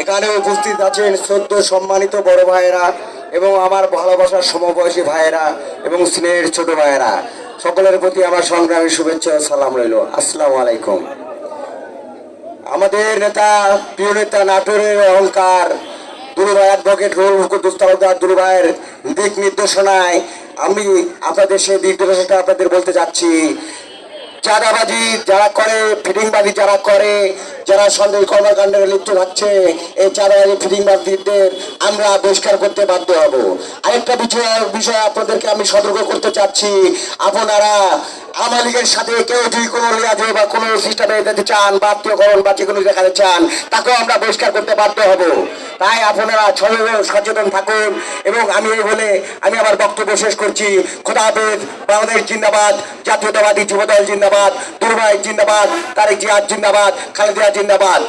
এখানে উপস্থিত আছেন সদ্য সম্মানিত বড় ভাইয়েরা এবং আমার ভালোবাসার সমবয়সী ভাইয়েরা এবং স্নেহের ছোট ভাইয়েরা, সকলের প্রতি আমার সংগ্রামী শুভেচ্ছা ও সালাম রইল। আসসালামু আলাইকুম। আমাদের নেতা, প্রিয় নেতা, নাটোরের অহংকার দুলু ভাই, অ্যাডভোকেট রুহুল কুদ্দুস তালুকদার দুলু ভাইয়ের দিক নির্দেশনায় আমি আপনাদের সেই দিক নির্দেশনটা আপনাদের বলতে যাচ্ছি। চাঁদাবাজি যারা করে, ফিটিংবাজি যারা করে, যারা সন্দেহ কর্মকাণ্ডে লিপ্ত থাকছে, এই চাঁদাবাজি ফিটিংবাজিদের আমরা বহিষ্কার করতে বাধ্য হব। আরেকটা বিষয় আপনাদেরকে আমি সতর্ক করতে চাচ্ছি, আপনারা আওয়ামী লীগের সাথে কেউ যদি কোনো রেয়াজে বা কোনো সিস্টেমে যেতে চান বা আত্মীয়করণ বা যেগুলো দেখাতে চান, তাকেও আমরা বহিষ্কার করতে বাধ্য হব। তাই আপনারা সচেতন থাকুন। এবং আমি এই বলে আমি আমার বক্তব্য শেষ করছি। খোদা হাফেজ। বাংলাদেশ জিন্দাবাদ, জাতীয়তাবাদী যুবদল জিন্দাবাদ, দুলু ভাই জিন্দাবাদ, তারেক জিয়াদ জিন্দাবাদ, খালেদা জিন্দাবাদ।